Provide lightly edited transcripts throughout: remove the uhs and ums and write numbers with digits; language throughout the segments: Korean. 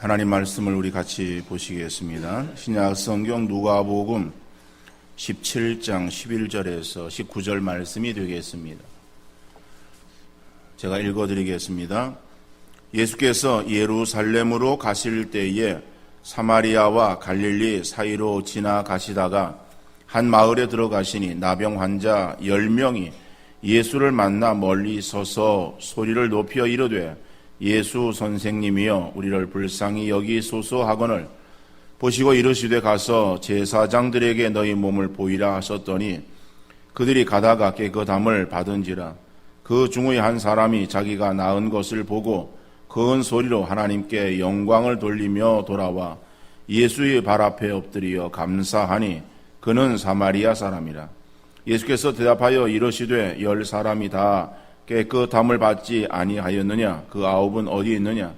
하나님 말씀을 우리 같이 보시겠습니다. 신약 성경 누가복음 17장 11절에서 19절 말씀이 되겠습니다. 제가 읽어드리겠습니다. 예수께서 예루살렘으로 가실 때에 사마리아와 갈릴리 사이로 지나가시다가 한 마을에 들어가시니 나병 환자 10명이 예수를 만나 멀리 서서 소리를 높여 이르되 예수 선생님이여 우리를 불쌍히 여기소서 하거늘 보시고 이르시되 가서 제사장들에게 너희 몸을 보이라 하셨더니 그들이 가다가 깨끗함을 받은지라. 그 중의 한 사람이 자기가 나은 것을 보고 큰 소리로 하나님께 영광을 돌리며 돌아와 예수의 발 앞에 엎드리어 감사하니 그는 사마리아 사람이라. 예수께서 대답하여 이르시되 10사람이 다 깨끗함을 받지 아니하였느냐? 그 9은 어디 있느냐?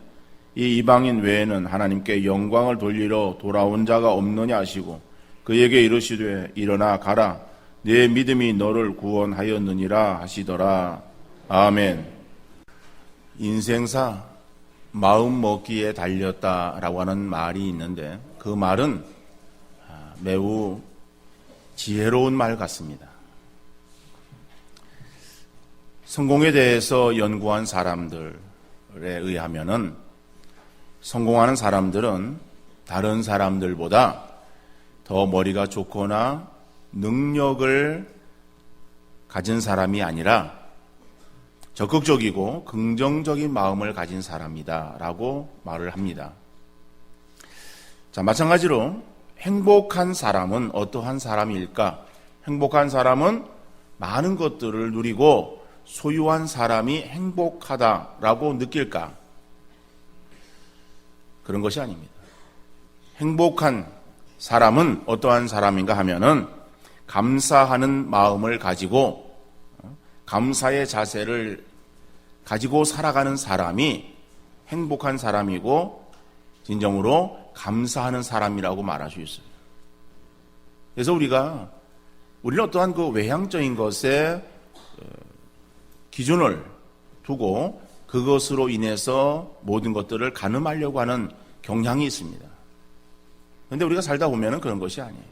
이 이방인 외에는 하나님께 영광을 돌리러 돌아온 자가 없느냐 하시고 그에게 이르시되 일어나 가라 네 믿음이 너를 구원하였느니라 하시더라. 아멘. 인생사 마음 먹기에 달렸다라고 하는 말이 있는데 그 말은 매우 지혜로운 말 같습니다. 성공에 대해서 연구한 사람들에 의하면은 성공하는 사람들은 다른 사람들보다 더 머리가 좋거나 능력을 가진 사람이 아니라 적극적이고 긍정적인 마음을 가진 사람이다라고 말을 합니다. 자, 마찬가지로 행복한 사람은 어떠한 사람일까? 행복한 사람은 많은 것들을 누리고 소유한 사람이 행복하다라고 느낄까? 그런 것이 아닙니다. 행복한 사람은 어떠한 사람인가 하면은 감사하는 마음을 가지고 감사의 자세를 가지고 살아가는 사람이 행복한 사람이고 진정으로 감사하는 사람이라고 말할 수 있어요. 그래서 우리는 어떠한 그 외향적인 것에 기준을 두고 그것으로 인해서 모든 것들을 가늠하려고 하는 경향이 있습니다. 그런데 우리가 살다 보면 그런 것이 아니에요.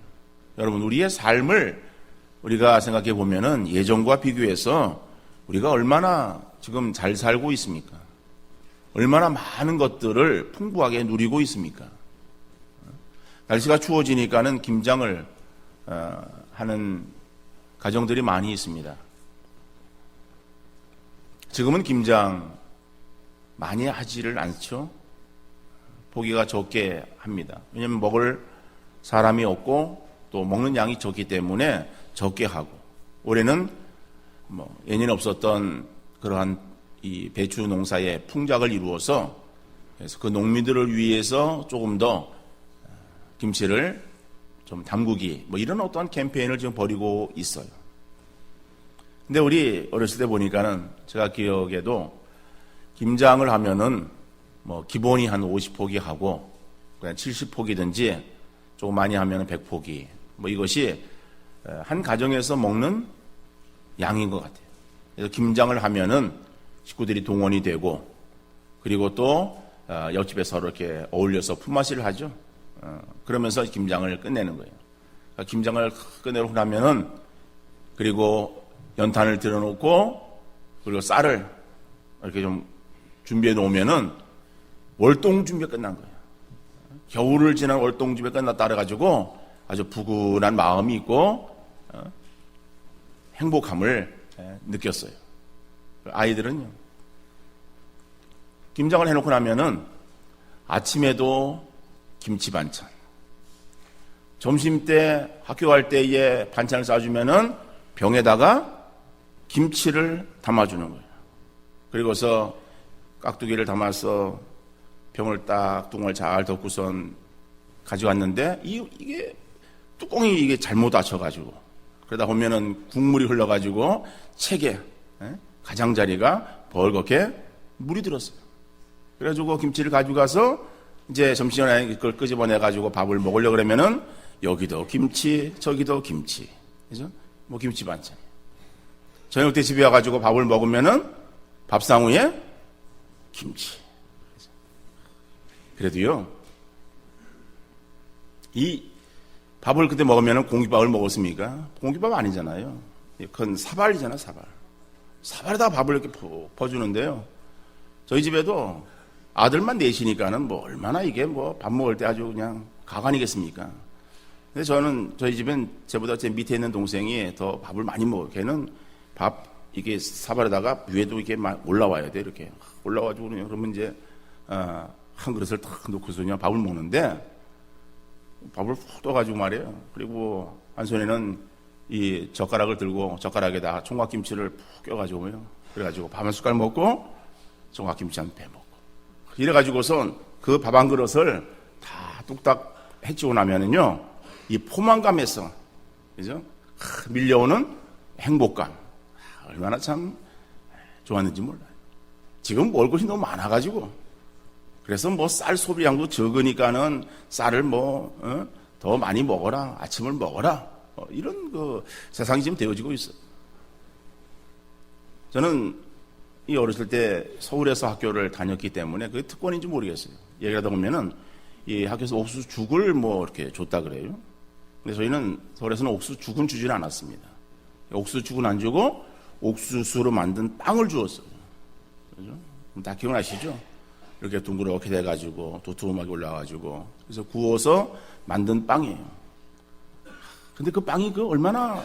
여러분, 우리의 삶을 우리가 생각해 보면 예전과 비교해서 우리가 얼마나 지금 잘 살고 있습니까? 얼마나 많은 것들을 풍부하게 누리고 있습니까? 날씨가 추워지니까는 김장을 하는 가정들이 많이 있습니다. 지금은 김장 많이 하지를 않죠. 포기가 적게 합니다. 왜냐하면 먹을 사람이 없고 또 먹는 양이 적기 때문에 적게 하고 올해는 예년 없었던 그러한 이 배추 농사의 풍작을 이루어서 그래서 그 농민들을 위해서 조금 더 김치를 좀 담그기 이런 어떠한 캠페인을 지금 벌이고 있어요. 근데 우리 어렸을 때 보니까는 제가 기억에도 김장을 하면은 기본이 한 50포기 하고 그냥 70포기든지 조금 많이 하면은 100포기 이것이 한 가정에서 먹는 양인 것 같아요. 그래서 김장을 하면은 식구들이 동원이 되고 그리고 또 옆집에서 이렇게 어울려서 품앗이를 하죠. 그러면서 김장을 끝내는 거예요. 그러니까 김장을 끝내고 나면은 그리고 연탄을 들어놓고 그리고 쌀을 이렇게 좀 준비해 놓으면은 월동 준비가 끝난 거예요. 겨울을 지난 월동 준비가 끝났다 그래가지고 아주 부근한 마음이 있고 행복함을 느꼈어요. 아이들은요. 김장을 해놓고 나면은 아침에도 김치 반찬, 점심 때 학교 갈 때에 반찬을 싸주면은 병에다가 김치를 담아주는 거예요. 그리고서 깍두기를 담아서 병을 딱 뚜껑을 잘 덮고선 가져왔는데 이게 뚜껑이 이게 잘못 닫혀가지고 그러다 보면은 국물이 흘러가지고 책에 가장자리가 벌겋게 물이 들었어요. 그래가지고 김치를 가져가서 이제 점심시간에 그걸 끄집어내가지고 밥을 먹으려고 그러면은 여기도 김치 저기도 김치 그죠? 김치 반찬. 저녁 때 집에 와가지고 밥을 먹으면은 밥상 위에 김치. 그래도요, 이 밥을 그때 먹으면 공깃밥을 먹었습니까? 공깃밥 아니잖아요. 그건 사발이잖아, 사발. 사발에다가 밥을 이렇게 퍼주는데요. 저희 집에도 아들만 넷이니까는 뭐 얼마나 이게 뭐 밥 먹을 때 아주 그냥 가관이겠습니까? 근데 저는 저희 집엔 저보다 제 밑에 있는 동생이 더 밥을 많이 먹어요. 걔는 밥 이게 사발에다가 위에도 이렇게 막 올라와야 돼. 이렇게 올라와가지고 그러면 이제 한 그릇을 탁 놓고서 그냥 밥을 먹는데 밥을 푹 떠가지고 말이에요. 그리고 한 손에는 이 젓가락을 들고 젓가락에다 총각김치를 푹 껴가지고요. 그래가지고 밥 한 숟갈 먹고 총각김치 한 배 먹고 이래가지고선 그 밥 한 그릇을 다 뚝딱 해치고 나면은요, 이 포만감에서, 그죠? 밀려오는 행복감. 얼마나 참 좋았는지 몰라요. 지금 먹을 것이 너무 많아가지고. 그래서 뭐 쌀 소비량도 적으니까는 쌀을 더 많이 먹어라. 아침을 먹어라. 이런 세상이 지금 되어지고 있어요. 저는 이 어렸을 때 서울에서 학교를 다녔기 때문에 그게 특권인지 모르겠어요. 얘기하다 보면은 이 학교에서 옥수수죽을 이렇게 줬다 그래요. 근데 저희는 서울에서는 옥수수죽은 주지는 않았습니다. 옥수수죽은 안 주고 옥수수로 만든 빵을 주었어요. 그죠? 다 기억나시죠? 이렇게 둥그렇게 돼가지고 도톰하게 올라가지고 그래서 구워서 만든 빵이에요. 근데 그 빵이 얼마나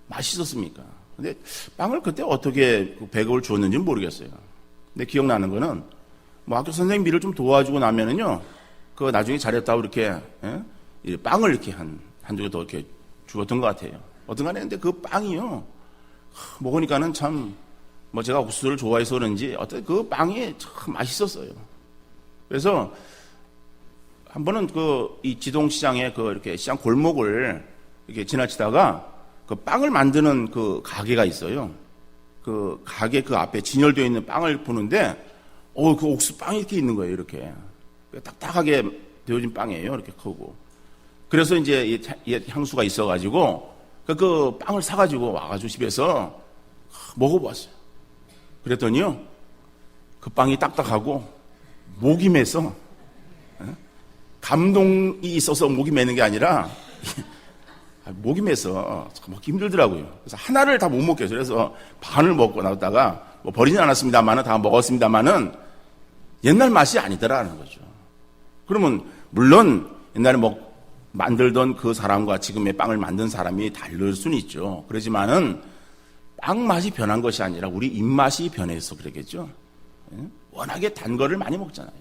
맛있었습니까? 근데 빵을 그때 어떻게 배급을 주었는지는 모르겠어요. 근데 기억나는 거는 학교 선생님 일을 좀 도와주고 나면은요, 나중에 잘했다고 이렇게 빵을 이렇게 한두 개 더 이렇게 주었던 것 같아요. 어떤간에 근데 그 빵이요, 먹으니까는 참 제가 옥수수를 좋아해서 그런지 어떤 그 빵이 참 맛있었어요. 그래서 한 번은 이 지동시장에 이렇게 시장 골목을 이렇게 지나치다가 그 빵을 만드는 그 가게가 있어요. 그 가게 그 앞에 진열되어 있는 빵을 보는데, 그 옥수수 빵이 이렇게 있는 거예요, 이렇게. 딱딱하게 되어진 빵이에요, 이렇게 크고. 그래서 이제 향수가 있어가지고, 그 빵을 사가지고 와가지고 집에서 먹어봤어요. 그랬더니요, 그 빵이 딱딱하고, 목이 매서, 감동이 있어서 목이 매는 게 아니라, 목이 매서 먹기 힘들더라고요. 그래서 하나를 다 못 먹겠어요. 그래서 반을 먹고 나왔다가 버리진 않았습니다만은 다 먹었습니다만은 옛날 맛이 아니더라는 거죠. 그러면 물론 옛날에 만들던 그 사람과 지금의 빵을 만든 사람이 다를 수는 있죠. 그렇지만은 빵 맛이 변한 것이 아니라 우리 입맛이 변해서 그러겠죠. 워낙에 단 거를 많이 먹잖아요.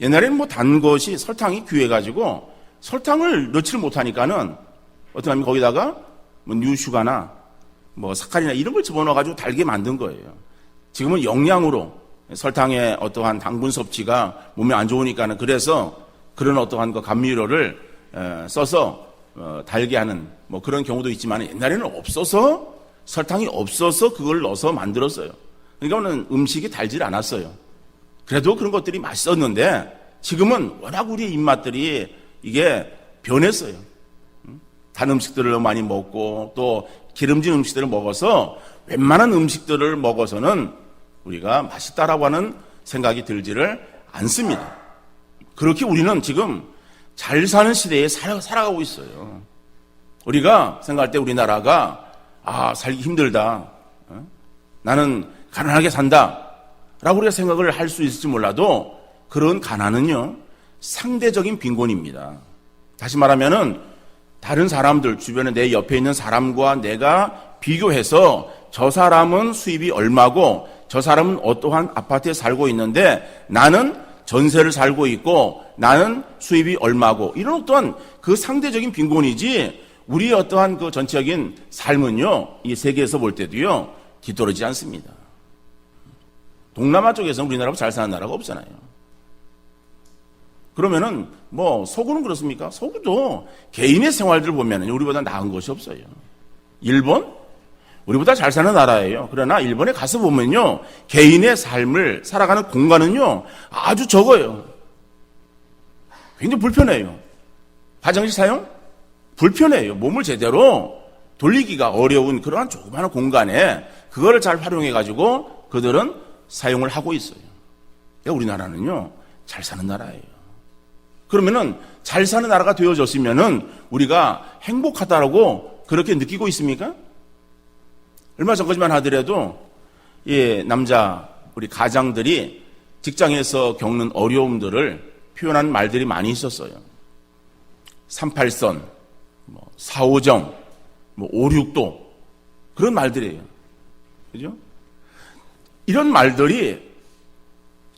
옛날에는 단 것이 설탕이 귀해가지고 설탕을 넣지를 못하니까는 어떻게 하면 거기다가 뉴슈가나 사카린이나 이런 걸 집어넣어가지고 달게 만든 거예요. 지금은 영양으로 설탕의 어떠한 당분 섭취가 몸에 안 좋으니까는 그래서 그런 어떠한 감미료를 써서 달게 하는 그런 경우도 있지만 옛날에는 없어서 설탕이 없어서 그걸 넣어서 만들었어요. 그러니까 음식이 달질 않았어요. 그래도 그런 것들이 맛있었는데 지금은 워낙 우리의 입맛들이 이게 변했어요. 단 음식들을 너무 많이 먹고 또 기름진 음식들을 먹어서 웬만한 음식들을 먹어서는 우리가 맛있다라고 하는 생각이 들지를 않습니다. 그렇게 우리는 지금 잘 사는 시대에 살아가고 있어요. 우리가 생각할 때 우리나라가 살기 힘들다. 나는 가난하게 산다. 라고 우리가 생각을 할 수 있을지 몰라도 그런 가난은요, 상대적인 빈곤입니다. 다시 말하면은 다른 사람들, 주변에 내 옆에 있는 사람과 내가 비교해서 저 사람은 수입이 얼마고 저 사람은 어떠한 아파트에 살고 있는데 나는 전세를 살고 있고 나는 수입이 얼마고 이런 어떠한 그 상대적인 빈곤이지 우리의 어떠한 그 전체적인 삶은요, 이 세계에서 볼 때도요, 뒤떨어지지 않습니다. 동남아 쪽에서는 우리나라보다 잘 사는 나라가 없잖아요. 그러면은 서구는 그렇습니까? 서구도 개인의 생활들을 보면은 우리보다 나은 것이 없어요. 일본? 우리보다 잘 사는 나라예요. 그러나 일본에 가서 보면요, 개인의 삶을 살아가는 공간은요, 아주 적어요. 굉장히 불편해요. 화장실 사용? 불편해요. 몸을 제대로 돌리기가 어려운 그러한 조그마한 공간에 그거를 잘 활용해가지고 그들은 사용을 하고 있어요. 우리나라는요, 잘 사는 나라예요. 그러면은 잘 사는 나라가 되어졌으면은 우리가 행복하다라고 그렇게 느끼고 있습니까? 얼마 전까지만 하더라도 남자 우리 가장들이 직장에서 겪는 어려움들을 표현하는 말들이 많이 있었어요. 38선, 4호정, 5, 6도 그런 말들이에요. 그죠? 이런 말들이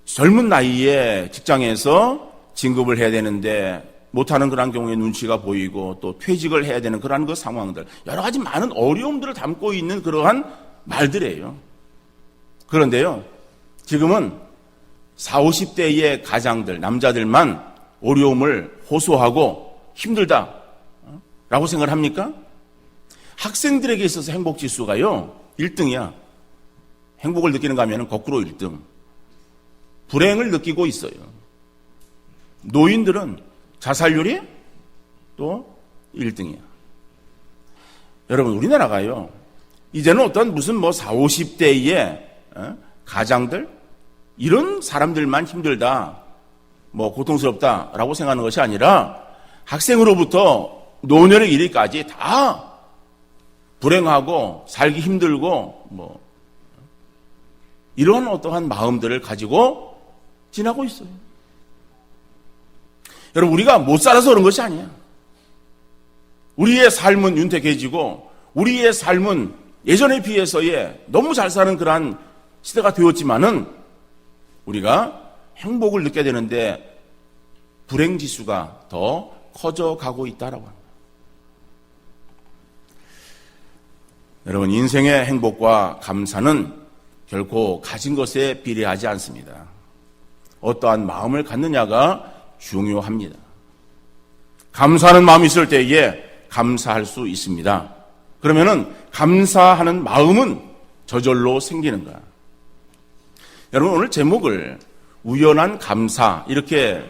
젊은 나이에 직장에서 진급을 해야 되는데 못하는 그런 경우에 눈치가 보이고 또 퇴직을 해야 되는 그런 그 상황들, 여러 가지 많은 어려움들을 담고 있는 그러한 말들이에요. 그런데요, 지금은 40, 50대의 가장들, 남자들만 어려움을 호소하고 힘들다 라고 생각을 합니까? 학생들에게 있어서 행복 지수가요 1등이야. 행복을 느끼는가 하면 거꾸로 1등. 불행을 느끼고 있어요. 노인들은 자살률이 또 1등이야. 여러분, 우리나라가요 이제는 어떤 무슨 40, 50대의 가장들 이런 사람들만 힘들다, 고통스럽다라고 생각하는 것이 아니라 학생으로부터 노년의 이르기까지 다 불행하고 살기 힘들고 이런 어떠한 마음들을 가지고 지나고 있어요. 여러분, 우리가 못 살아서 그런 것이 아니야. 우리의 삶은 윤택해지고 우리의 삶은 예전에 비해서의 너무 잘 사는 그러한 시대가 되었지만은 우리가 행복을 느껴야 되는데 불행지수가 더 커져가고 있다라고 합니다. 여러분, 인생의 행복과 감사는 결코 가진 것에 비례하지 않습니다. 어떠한 마음을 갖느냐가 중요합니다. 감사하는 마음이 있을 때에 감사할 수 있습니다. 그러면은 감사하는 마음은 저절로 생기는 거야. 여러분, 오늘 제목을 우연한 감사 이렇게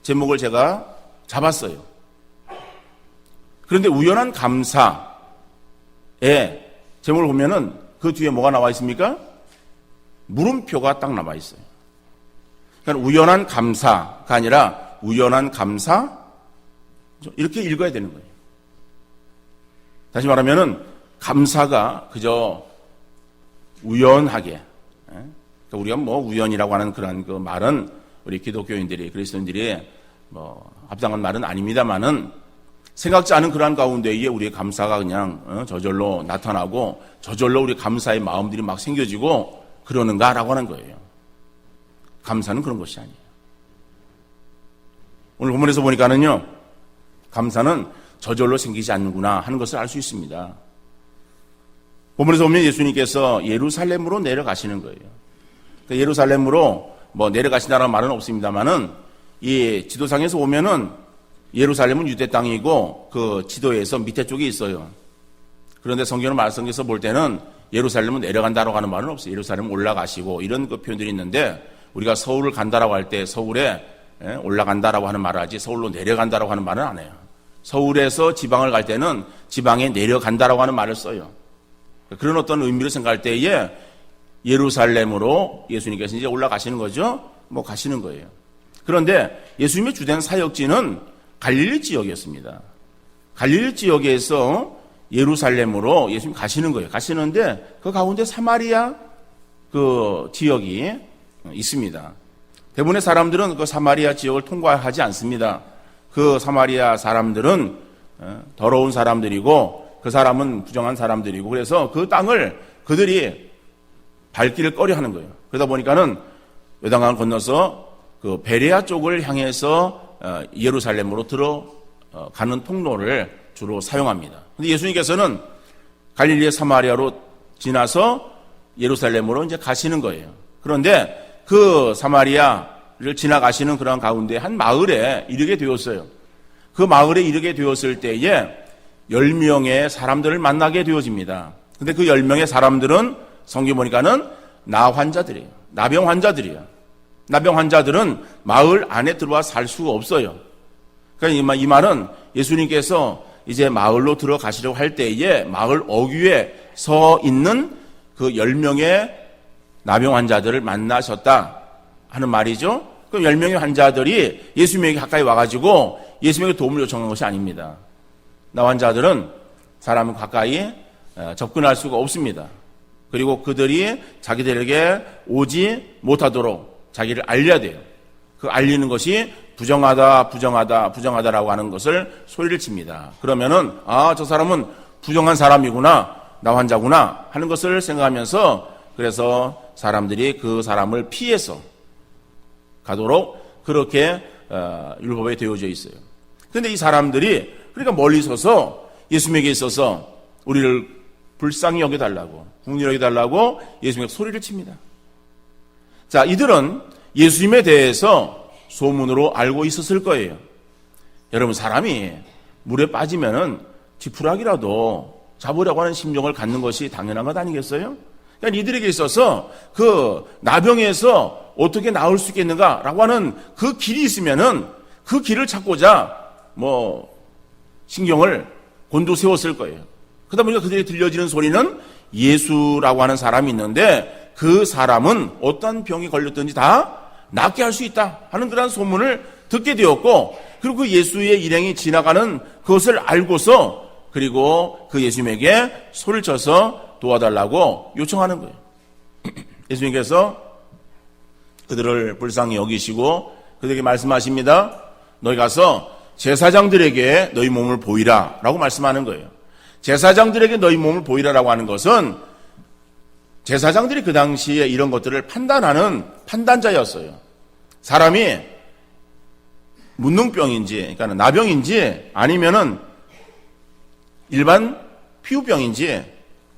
제목을 제가 잡았어요. 그런데 우연한 감사의 제목을 보면은 그 뒤에 뭐가 나와 있습니까? 물음표가 딱 나와 있어요. 그러니까 우연한 감사가 아니라 우연한 감사 이렇게 읽어야 되는 거예요. 다시 말하면은 감사가 그저 우연하게, 그러니까 우리가 우연이라고 하는 그런 그 말은 우리 기독교인들이 그리스도인들이 합당한 말은 아닙니다만은 생각지 않은 그러한 가운데에 우리의 감사가 그냥 저절로 나타나고 저절로 우리 감사의 마음들이 막 생겨지고 그러는가라고 하는 거예요. 감사는 그런 것이 아니에요. 오늘 본문에서 보니까는요, 감사는 저절로 생기지 않는구나 하는 것을 알 수 있습니다. 본문에서 보면 예수님께서 예루살렘으로 내려가시는 거예요. 그러니까 예루살렘으로 내려가신다는 말은 없습니다만은 이 지도상에서 보면은 예루살렘은 유대 땅이고 그 지도에서 밑에 쪽에 있어요. 그런데 성경을 말씀에서 볼 때는 예루살렘은 내려간다라고 하는 말은 없어요. 예루살렘 올라가시고 이런 그 표현들이 있는데 우리가 서울을 간다라고 할 때 서울에 올라간다라고 하는 말을 하지 서울로 내려간다라고 하는 말은 안 해요. 서울에서 지방을 갈 때는 지방에 내려간다라고 하는 말을 써요. 그런 어떤 의미로 생각할 때에 예루살렘으로 예수님께서 이제 올라가시는 거죠. 가시는 거예요. 그런데 예수님의 주된 사역지는 갈릴리 지역이었습니다. 갈릴리 지역에서 예루살렘으로 예수님 가시는 거예요. 가시는데 그 가운데 사마리아 그 지역이 있습니다. 대부분의 사람들은 그 사마리아 지역을 통과하지 않습니다. 그 사마리아 사람들은 더러운 사람들이고 그 사람은 부정한 사람들이고 그래서 그 땅을 그들이 밟기를 꺼려하는 거예요. 그러다 보니까는 요단강을 건너서 그 베레아 쪽을 향해서 예루살렘으로 들어가는 통로를 주로 사용합니다. 근데 예수님께서는 갈릴리의 사마리아로 지나서 예루살렘으로 이제 가시는 거예요. 그런데 그 사마리아를 지나가시는 그런 가운데 한 마을에 이르게 되었어요. 그 마을에 이르게 되었을 때에 10명의 사람들을 만나게 되어집니다. 근데 그 10명의 사람들은 성경 보니까는 나환자들이에요. 나병 환자들이에요. 나병 환자들은 마을 안에 들어와 살 수가 없어요. 그러니까 이 말은 예수님께서 이제 마을로 들어가시려고 할 때에 마을 어귀에 서 있는 그 10명의 나병 환자들을 만나셨다 하는 말이죠. 그 10명의 환자들이 예수님에게 가까이 와가지고 예수님에게 도움을 요청한 것이 아닙니다. 나 환자들은 사람은 가까이 접근할 수가 없습니다. 그리고 그들이 자기들에게 오지 못하도록 자기를 알려야 돼요. 그 알리는 것이 부정하다라고 하는 것을 소리를 칩니다. 그러면은 저 사람은 부정한 사람이구나, 나 환자구나 하는 것을 생각하면서 그래서 사람들이 그 사람을 피해서 가도록 그렇게 율법에 되어져 있어요. 그런데 이 사람들이 그러니까 멀리 서서 예수님에게 있어서 우리를 불쌍히 여겨달라고, 긍휼히 여겨달라고 예수님에게 소리를 칩니다. 자, 이들은 예수님에 대해서 소문으로 알고 있었을 거예요. 여러분, 사람이 물에 빠지면은 지푸라기라도 잡으려고 하는 심정을 갖는 것이 당연한 것 아니겠어요? 그러니까 이들에게 있어서 그 나병에서 어떻게 나올 수 있겠는가라고 하는 그 길이 있으면은 그 길을 찾고자 신경을 곤두세웠을 거예요. 그러다 보니까 그들이 들려지는 소리는 예수라고 하는 사람이 있는데 그 사람은 어떤 병이 걸렸든지 다 낫게 할 수 있다 하는 그런 소문을 듣게 되었고, 그리고 그 예수의 일행이 지나가는 그것을 알고서 그리고 그 예수님에게 소리를 쳐서 도와달라고 요청하는 거예요. 예수님께서 그들을 불쌍히 여기시고 그들에게 말씀하십니다. 너희 가서 제사장들에게 너희 몸을 보이라 라고 말씀하는 거예요. 제사장들에게 너희 몸을 보이라라고 하는 것은 제사장들이 그 당시에 이런 것들을 판단하는 판단자였어요. 사람이 문둥병인지, 그러니까 나병인지 아니면은 일반 피부병인지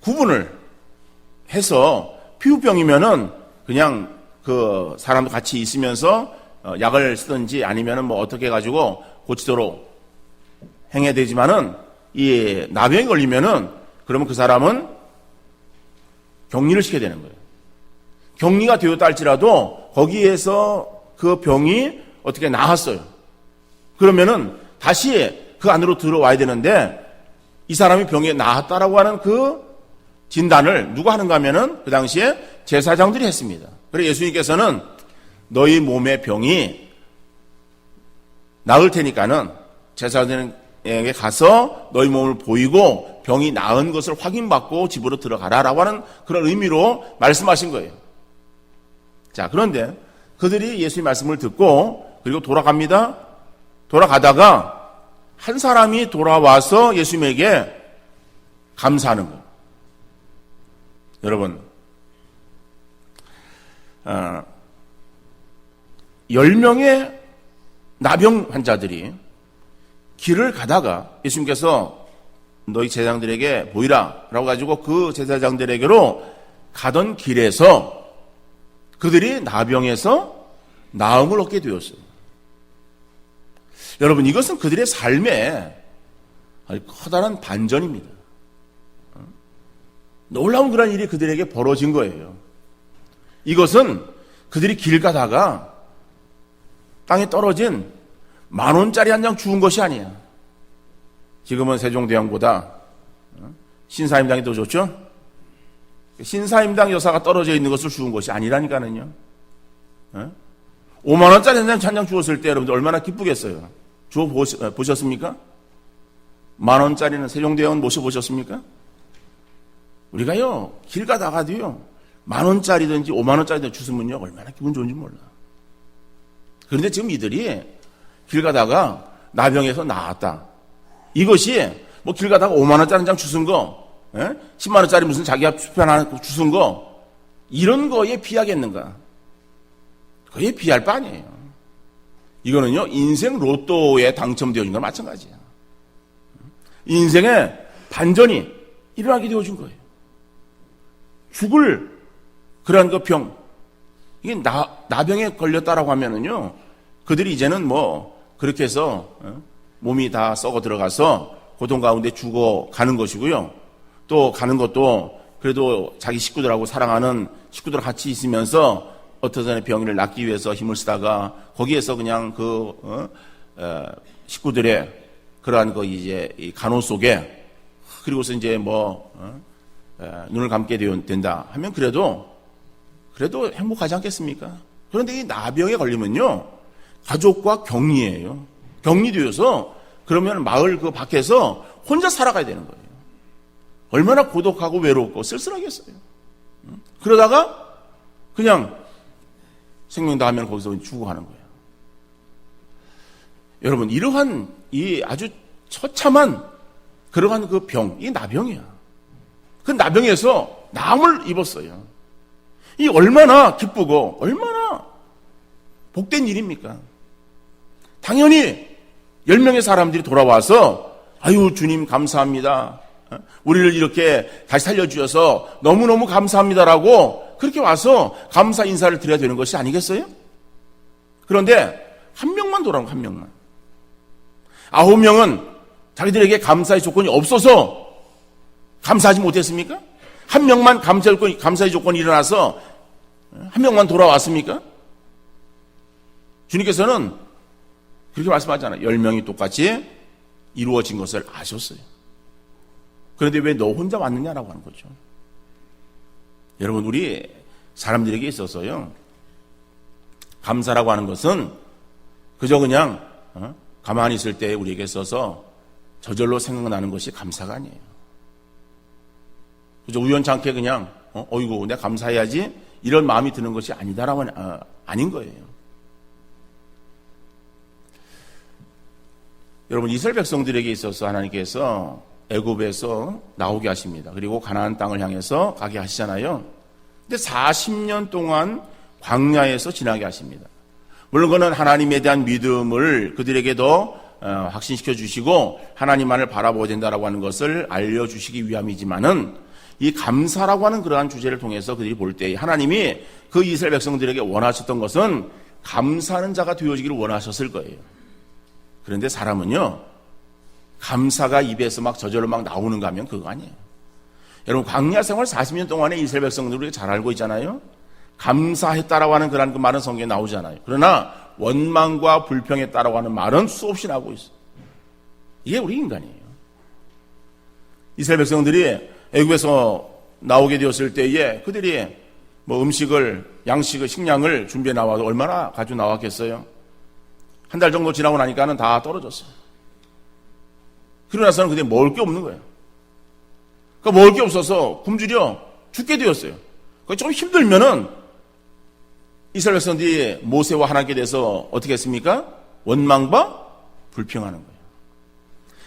구분을 해서, 피부병이면은 그냥 그 사람도 같이 있으면서 약을 쓰든지 아니면은 어떻게 해가지고 고치도록 행해야 되지만은 이 나병이 걸리면은 그러면 그 사람은 격리를 시켜야 되는 거예요. 격리가 되었다 할지라도 거기에서 그 병이 어떻게 나았어요. 그러면은 다시 그 안으로 들어와야 되는데 이 사람이 병에 나았다라고 하는 그 진단을 누가 하는가 하면은 그 당시에 제사장들이 했습니다. 그래서 예수님께서는 너희 몸의 병이 나을 테니까는 제사장에게 가서 너희 몸을 보이고 병이 나은 것을 확인받고 집으로 들어가라라고 하는 그런 의미로 말씀하신 거예요. 자, 그런데 그들이 예수의 말씀을 듣고 그리고 돌아갑니다. 돌아가다가 한 사람이 돌아와서 예수님에게 감사하는 거예요. 여러분, 10명의 나병 환자들이 길을 가다가 예수님께서 너희 제사장들에게 보이라 라고 가지고 그 제사장들에게로 가던 길에서 그들이 나병에서 나음을 얻게 되었어요. 여러분, 이것은 그들의 삶에 아주 커다란 반전입니다. 놀라운 그런 일이 그들에게 벌어진 거예요. 이것은 그들이 길 가다가 땅에 떨어진 10,000원짜리 한 장 주운 것이 아니야. 지금은 세종대왕보다 신사임당이 더 좋죠? 신사임당 여사가 떨어져 있는 것을 주운 것이 아니라니까는요. 50,000원짜리 한 장 주었을 때 여러분들 얼마나 기쁘겠어요. 주워 보셨습니까? 10,000원짜리는 세종대왕은 모셔보셨습니까? 우리가요, 길 가다가도요, 10,000원짜리든지 50,000원짜리든지 주스면요, 얼마나 기분 좋은지 몰라. 그런데 지금 이들이 길 가다가 나병에서 나았다. 이것이 길 가다가 50,000원짜리 한 장 주순 거, 10만원짜리 무슨 자기가 수편 하나 주순 거, 이런 거에 비하겠는가? 그에 비할 바 아니에요. 이거는요, 인생 로또에 당첨되어진 건 마찬가지야. 인생의 반전이 일어나게 되어진 거예요. 죽을 그러한 그 병, 이게 나병에 걸렸다라고 하면은요, 그들이 이제는 그렇게 해서 몸이 다 썩어 들어가서 고통 가운데 죽어 가는 것이고요. 또 가는 것도 그래도 자기 식구들하고 사랑하는 식구들 같이 있으면서 어떤 사람의 병을 낫기 위해서 힘을 쓰다가 거기에서 그냥 식구들의 그러한 이제 이 간호 속에 그리고서 이제 눈을 감게 된다 하면 그래도 행복하지 않겠습니까? 그런데 이 나병에 걸리면요, 가족과 격리예요. 격리되어서 그러면 마을 그 밖에서 혼자 살아가야 되는 거예요. 얼마나 고독하고 외롭고 쓸쓸하겠어요. 그러다가 그냥 생명 다하면 거기서 죽어가는 거예요. 여러분, 이러한 이 아주 처참한 그러한 그 병, 이 나병이야. 그 나병에서 남을 입었어요. 이 얼마나 기쁘고 얼마나 복된 일입니까? 당연히 10명의 사람들이 돌아와서 아유 주님 감사합니다. 우리를 이렇게 다시 살려주셔서 너무너무 감사합니다라고 그렇게 와서 감사 인사를 드려야 되는 것이 아니겠어요? 그런데 한 명만 돌아온 한 명만. 9명은 자기들에게 감사의 조건이 없어서 감사하지 못했습니까? 한 명만 감사의 조건이 일어나서 한 명만 돌아왔습니까? 주님께서는 그렇게 말씀하잖아요. 10명이 똑같이 이루어진 것을 아셨어요. 그런데 왜 너 혼자 왔느냐라고 하는 거죠. 여러분, 우리 사람들에게 있어서요, 감사라고 하는 것은 그저 그냥 가만히 있을 때 우리에게 있어서 저절로 생각나는 것이 감사가 아니에요. 그저 우연찮게 그냥 어이구 내가 감사해야지 이런 마음이 드는 것이 아니다라고 아닌 거예요. 여러분, 이스라엘 백성들에게 있어서 하나님께서 애굽에서 나오게 하십니다. 그리고 가나안 땅을 향해서 가게 하시잖아요. 근데 40년 동안 광야에서 지나게 하십니다. 물론 그는 하나님에 대한 믿음을 그들에게도 확신시켜 주시고 하나님만을 바라보아야 된다라고 하는 것을 알려주시기 위함이지만은 이 감사라고 하는 그러한 주제를 통해서 그들이 볼 때 하나님이 그 이스라엘 백성들에게 원하셨던 것은 감사하는 자가 되어지기를 원하셨을 거예요. 그런데 사람은요, 감사가 입에서 막 저절로 막 나오는가 하면 그거 아니에요. 여러분, 광야 생활 40년 동안에 이스라엘 백성들을 우리가 잘 알고 있잖아요. 감사했다라고 하는 그런 그 말은 성경에 나오잖아요. 그러나 원망과 불평했다라고 하는 말은 수없이 나오고 있어요. 이게 우리 인간이에요. 이스라엘 백성들이 애굽에서 나오게 되었을 때에 그들이 뭐 음식을, 양식을, 식량을 준비해 나와도 얼마나 가지고 나왔겠어요? 한 달 정도 지나고 나니까는 다 떨어졌어요. 그러고 나서는 그들이 먹을 게 없는 거예요. 그러니까 먹을 게 없어서 굶주려 죽게 되었어요. 좀 힘들면은 이스라엘 백성들이 모세와 하나님께 대해서 어떻게 했습니까? 원망과 불평하는 거예요.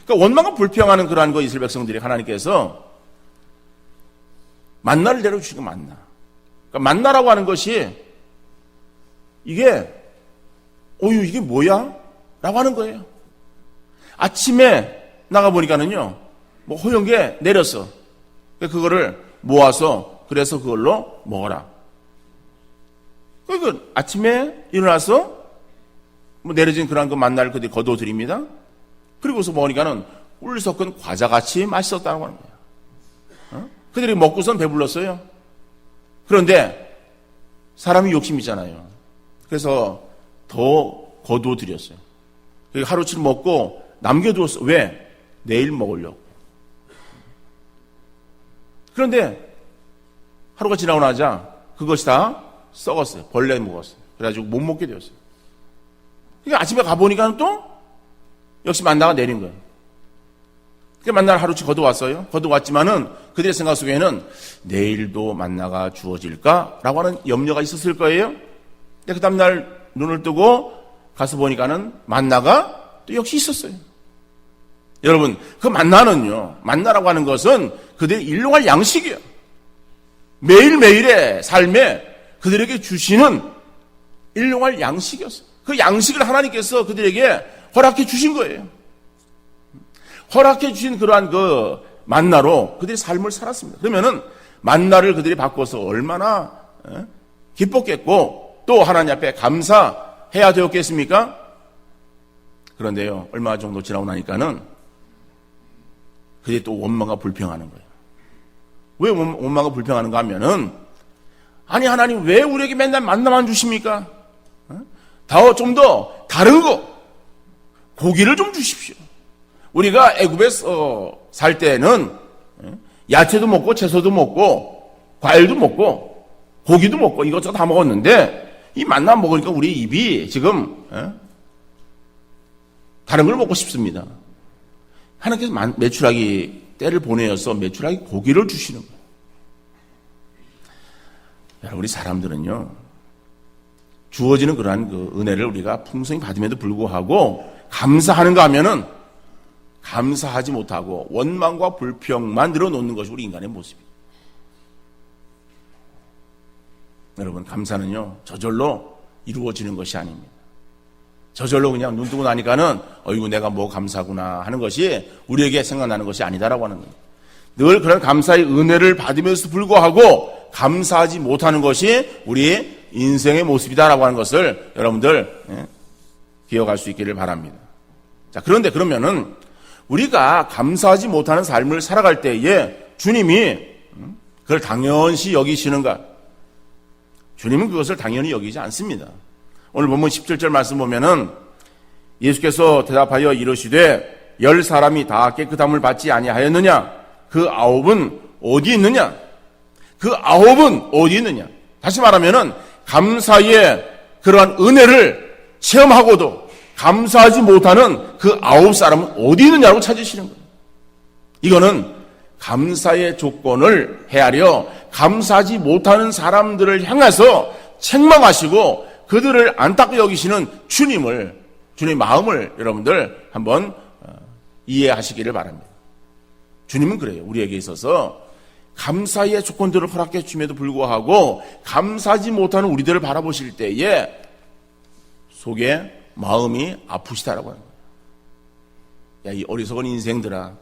그러니까 원망과 불평하는 그러한 거 이스라엘 백성들이 하나님께서 만나를 내려주시고 만나. 그러니까 만나라고 하는 것이 이게 이게 뭐야? 라고 하는 거예요. 아침에 나가보니까는요, 뭐 호영게 내렸어. 그거를 모아서 그래서 그걸로 먹어라. 그러니까 아침에 일어나서 뭐 내려진 그런 그 만나를 그들이 거둬드립니다. 그리고서 먹으니까는 꿀 섞은 과자같이 맛있었다고 하는 거예요. 그들이 먹고선 배불렀어요. 그런데 사람이 욕심이 있잖아요. 그래서 더 거둬드렸어요. 하루치 먹고 남겨두었어. 왜? 내일 먹으려고. 그런데 하루가 지나고 나자 그것이 다 썩었어요. 벌레 먹었어요. 그래가지고 못 먹게 되었어요. 그러니까 아침에 가보니까 또 역시 만나가 내린 거예요. 그 만나를 하루치 거둬왔어요. 거둬왔지만은 그들의 생각 속에는 내일도 만나가 주어질까라고 하는 염려가 있었을 거예요. 근데 그 다음날 눈을 뜨고 가서 보니까는 만나가 또 역시 있었어요. 여러분, 그 만나는요, 만나라고 하는 것은 그들의 일용할 양식이에요. 매일매일의 삶에 그들에게 주시는 일용할 양식이었어요. 그 양식을 하나님께서 그들에게 허락해 주신 거예요. 허락해 주신 그러한 그 만나로 그들의 삶을 살았습니다. 그러면은 만나를 그들이 바꿔서 얼마나 기뻤겠고 또 하나님 앞에 감사해야 되었겠습니까? 그런데요, 얼마 정도 지나고 나니까는 그들이 또 원망과 불평하는 거예요. 왜 원망과 불평하는가 하면은 아니 하나님 왜 우리에게 맨날 만나만 주십니까? 좀 더 다른 거 고기를 좀 주십시오. 우리가 애굽에서 살 때는 야채도 먹고 채소도 먹고 과일도 먹고 고기도 먹고 이것저것 다 먹었는데 이 만나 먹으니까 우리 입이 지금 다른 걸 먹고 싶습니다. 하나님께서 메추라기 때를 보내어서 메추라기 고기를 주시는 거예요. 여러분, 우리 사람들은요, 주어지는 그러한 그 은혜를 우리가 풍성히 받음에도 불구하고 감사하는가 하면은 감사하지 못하고 원망과 불평만 늘어놓는 것이 우리 인간의 모습이에요. 여러분, 감사는요, 저절로 이루어지는 것이 아닙니다. 저절로 그냥 눈 뜨고 나니까는 어이구 내가 뭐 감사구나 하는 것이 우리에게 생각나는 것이 아니다라고 하는 거예요. 늘 그런 감사의 은혜를 받으면서도 불구하고 감사하지 못하는 것이 우리 인생의 모습이다라고 하는 것을 여러분들 기억할 수 있기를 바랍니다. 자, 그런데 그러면은 우리가 감사하지 못하는 삶을 살아갈 때에 주님이 그걸 당연시 여기시는가? 주님은 그것을 당연히 여기지 않습니다. 오늘 본문 17절 말씀 보면은 예수께서 대답하여 이르시되 10사람이 다 깨끗함을 받지 아니하였느냐? 그 9은 어디 있느냐? 그 9은 어디 있느냐? 다시 말하면은 감사의 그러한 은혜를 체험하고도 감사하지 못하는 그 9사람은 어디 있느냐고 찾으시는 거예요. 이거는 감사의 조건을 헤아려 감사하지 못하는 사람들을 향해서 책망하시고 그들을 안타깝게 여기시는 주님의 마음을 여러분들 한번 이해하시기를 바랍니다. 주님은 그래요. 우리에게 있어서 감사의 조건들을 허락해 주심에도 불구하고 감사하지 못하는 우리들을 바라보실 때에 속에 마음이 아프시다라고 하는 거예요. 야, 이 어리석은 인생들아,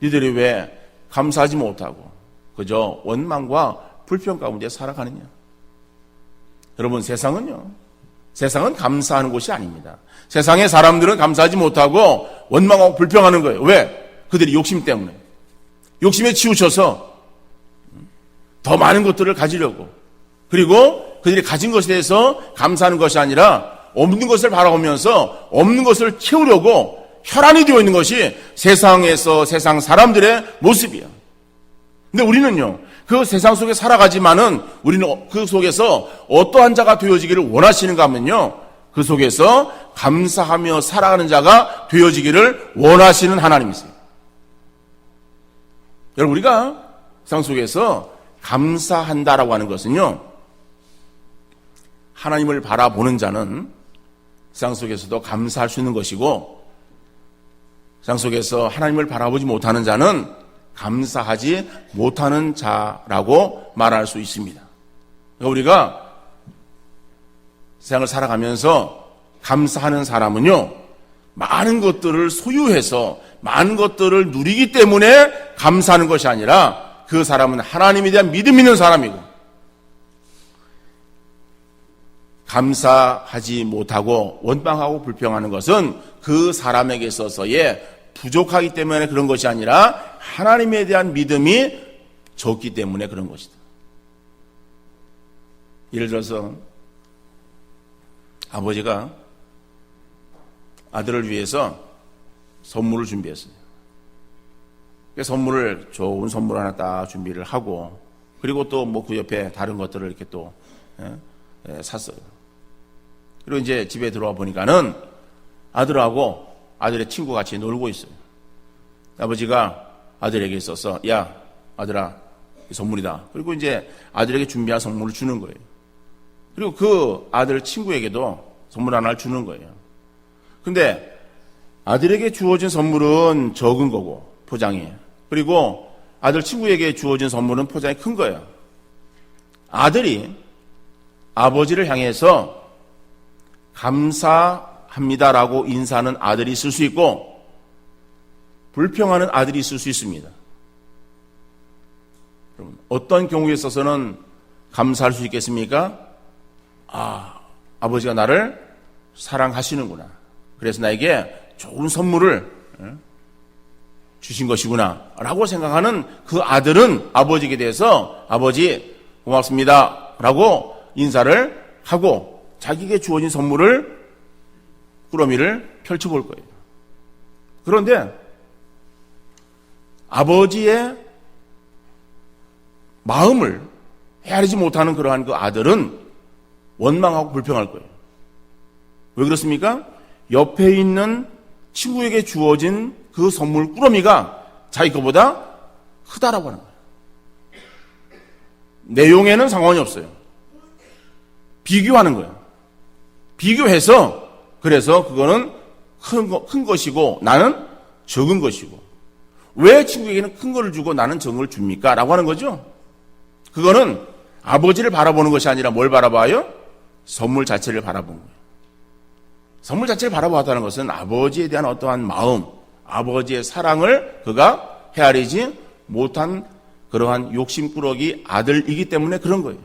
니들이 왜 감사하지 못하고 그저 원망과 불평 가운데 살아가느냐? 여러분, 세상은 감사하는 곳이 아닙니다. 세상의 사람들은 감사하지 못하고 원망하고 불평하는 거예요. 왜? 그들이 욕심 때문에. 욕심에 치우쳐서 더 많은 것들을 가지려고, 그리고 그들이 가진 것에 대해서 감사하는 것이 아니라 없는 것을 바라보면서 없는 것을 채우려고 혈안이 되어 있는 것이 세상에서 세상 사람들의 모습이야. 근데 우리는요, 그 세상 속에 살아가지만은 우리는 그 속에서 어떠한 자가 되어지기를 원하시는가 하면요, 그 속에서 감사하며 살아가는 자가 되어지기를 원하시는 하나님이세요. 여러분, 우리가 세상 속에서 감사한다라고 하는 것은요, 하나님을 바라보는 자는 세상 속에서도 감사할 수 있는 것이고, 세상 속에서 하나님을 바라보지 못하는 자는 감사하지 못하는 자라고 말할 수 있습니다. 그러니까 우리가 세상을 살아가면서 감사하는 사람은요, 많은 것들을 소유해서 많은 것들을 누리기 때문에 감사하는 것이 아니라 그 사람은 하나님에 대한 믿음 있는 사람이고, 감사하지 못하고 원망하고 불평하는 것은 그 사람에게 있어서의 부족하기 때문에 그런 것이 아니라 하나님에 대한 믿음이 적기 때문에 그런 것이다. 예를 들어서 아버지가 아들을 위해서 선물을 준비했어요. 선물을, 좋은 선물 하나 딱 준비를 하고, 그리고 또 뭐 그 옆에 다른 것들을 이렇게 또 샀어요. 그리고 이제 집에 들어와 보니까는 아들하고 아들의 친구 같이 놀고 있어요. 아버지가 아들에게 있어서, 야, 아들아, 이 선물이다. 그리고 이제 아들에게 준비한 선물을 주는 거예요. 그리고 그 아들 친구에게도 선물 하나를 주는 거예요. 근데 아들에게 주어진 선물은 적은 거고, 포장이. 그리고 아들 친구에게 주어진 선물은 포장이 큰 거예요. 아들이 아버지를 향해서 감사합니다라고 인사하는 아들이 있을 수 있고, 불평하는 아들이 있을 수 있습니다. 여러분, 어떤 경우에 있어서는 감사할 수 있겠습니까? 아, 아버지가 나를 사랑하시는구나. 그래서 나에게 좋은 선물을 주신 것이구나 라고 생각하는 그 아들은 아버지에 대해서 아버지 고맙습니다 라고 인사를 하고 자기에게 주어진 선물을 꾸러미를 펼쳐볼 거예요. 그런데 아버지의 마음을 헤아리지 못하는 그러한 그 아들은 원망하고 불평할 거예요. 왜 그렇습니까? 옆에 있는 친구에게 주어진 그 선물 꾸러미가 자기 것보다 크다라고 하는 거예요. 내용에는 상관이 없어요. 비교하는 거예요. 비교해서 그래서 그거는 큰 것이고 나는 적은 것이고 왜 친구에게는 큰 거를 주고 나는 적은 걸 줍니까? 라고 하는 거죠. 그거는 아버지를 바라보는 것이 아니라 뭘 바라봐요? 선물 자체를 바라본 거예요. 선물 자체를 바라보았다는 것은 아버지에 대한 어떠한 마음, 아버지의 사랑을 그가 헤아리지 못한 그러한 욕심꾸러기 아들이기 때문에 그런 거예요.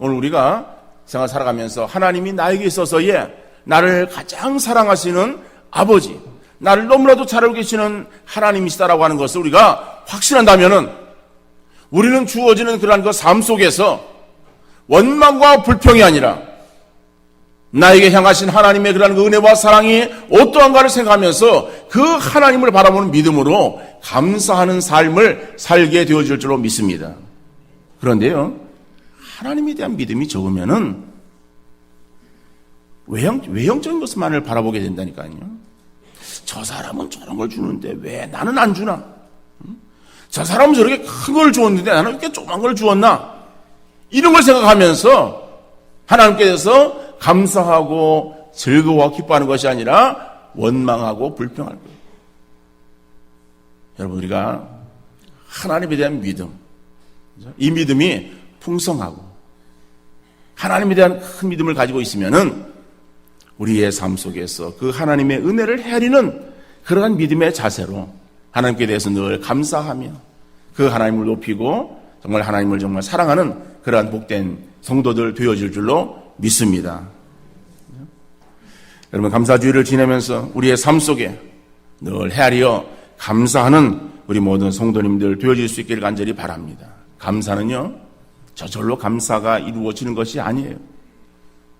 오늘 우리가 생활 살아가면서 하나님이 나에게 있어서의 나를 가장 사랑하시는 아버지, 나를 너무나도 잘 알고 계시는 하나님이시다라고 하는 것을 우리가 확신한다면은 우리는 주어지는 그러한 그 삶 속에서 원망과 불평이 아니라 나에게 향하신 하나님의 그러한 그 은혜와 사랑이 어떠한가를 생각하면서 그 하나님을 바라보는 믿음으로 감사하는 삶을 살게 되어질 줄로 믿습니다. 그런데요, 하나님에 대한 믿음이 적으면은 외형적인 것만을 바라보게 된다니까요. 저 사람은 저런 걸 주는데 왜 나는 안 주나? 저 사람은 저렇게 큰 걸 주었는데 나는 이렇게 조그만 걸 주었나? 이런 걸 생각하면서 하나님께서 감사하고 즐거워 기뻐하는 것이 아니라 원망하고 불평할 거예요. 여러분, 우리가 하나님에 대한 믿음, 이 믿음이 풍성하고 하나님에 대한 큰 믿음을 가지고 있으면은 우리의 삶 속에서 그 하나님의 은혜를 헤아리는 그러한 믿음의 자세로 하나님께 대해서 늘 감사하며 그 하나님을 높이고 정말 하나님을 정말 사랑하는 그러한 복된 성도들 되어질 줄로 믿습니다. 여러분, 감사주의를 지내면서 우리의 삶 속에 늘 헤아리어 감사하는 우리 모든 성도님들 되어질 수 있기를 간절히 바랍니다. 감사는요, 저절로 감사가 이루어지는 것이 아니에요.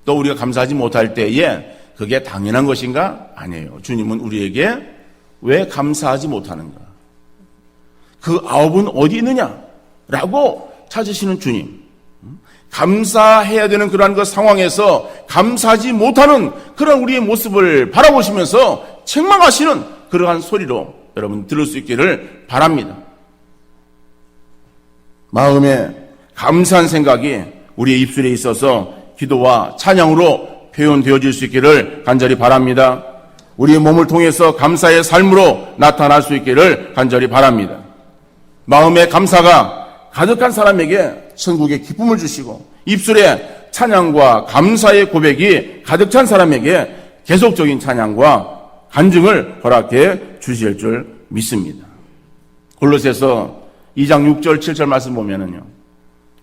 또 우리가 감사하지 못할 때에 그게 당연한 것인가? 아니에요. 주님은 우리에게 왜 감사하지 못하는가? 그 아홉은 어디 있느냐라고 찾으시는 주님. 감사해야 되는 그러한 그 상황에서 감사하지 못하는 그런 우리의 모습을 바라보시면서 책망하시는 그러한 소리로 여러분 들을 수 있기를 바랍니다. 마음에 감사한 생각이 우리의 입술에 있어서 기도와 찬양으로 표현되어질 수 있기를 간절히 바랍니다. 우리의 몸을 통해서 감사의 삶으로 나타날 수 있기를 간절히 바랍니다. 마음의 감사가 가득한 사람에게 천국의 기쁨을 주시고 입술에 찬양과 감사의 고백이 가득 찬 사람에게 계속적인 찬양과 간증을 허락해 주실 줄 믿습니다. 골로새서 2장 6절 7절 말씀 보면은요.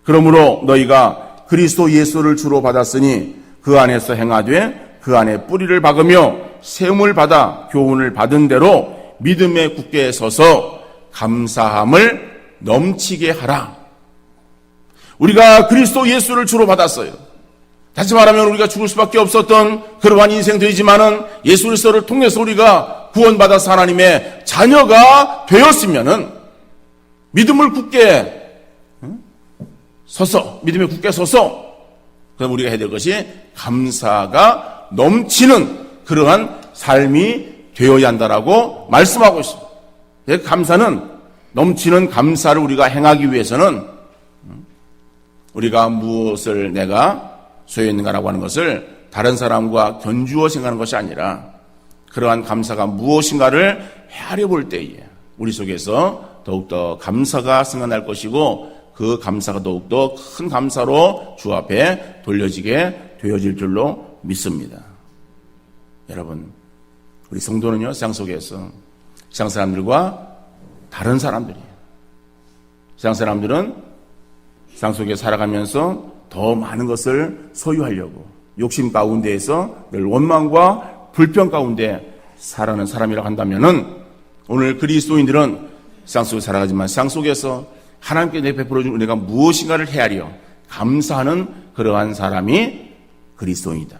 그러므로 너희가 그리스도 예수를 주로 받았으니 그 안에서 행하되 그 안에 뿌리를 박으며 세움을 받아 교훈을 받은 대로 믿음에 굳게 서서 감사함을 넘치게 하라. 우리가 그리스도 예수를 주로 받았어요. 다시 말하면 우리가 죽을 수밖에 없었던 그러한 인생들이지만은 예수 그리스도를 통해서 우리가 구원받아서 하나님의 자녀가 되었으면은 믿음을 굳게 서서, 믿음에 굳게 서서 그럼 우리가 해야 될 것이 감사가 넘치는 그러한 삶이 되어야 한다라고 말씀하고 있습니다. 감사는 넘치는 감사를 우리가 행하기 위해서는 우리가 무엇을 내가 소유했는가라고 하는 것을 다른 사람과 견주어 생각하는 것이 아니라 그러한 감사가 무엇인가를 헤아려 볼 때에 우리 속에서 더욱더 감사가 생겨날 것이고 그 감사가 더욱더 큰 감사로 주 앞에 돌려지게 되어질 줄로 믿습니다. 여러분, 우리 성도는요, 세상 속에서 세상 사람들과 다른 사람들이에요. 세상 사람들은 세상 속에 살아가면서 더 많은 것을 소유하려고 욕심 가운데에서 늘 원망과 불평 가운데 살아가는 사람이라고 한다면은 오늘 그리스도인들은 세상 속에 살아가지만 세상 속에서 하나님께 내 베풀어준 은혜가 무엇인가를 헤아려 감사하는 그러한 사람이 그리스도인이다.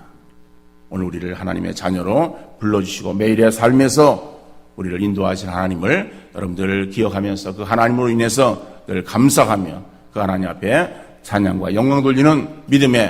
오늘 우리를 하나님의 자녀로 불러주시고 매일의 삶에서 우리를 인도하신 하나님을 여러분들 기억하면서 그 하나님으로 인해서 늘 감사하며 그 하나님 앞에 찬양과 영광 돌리는 믿음의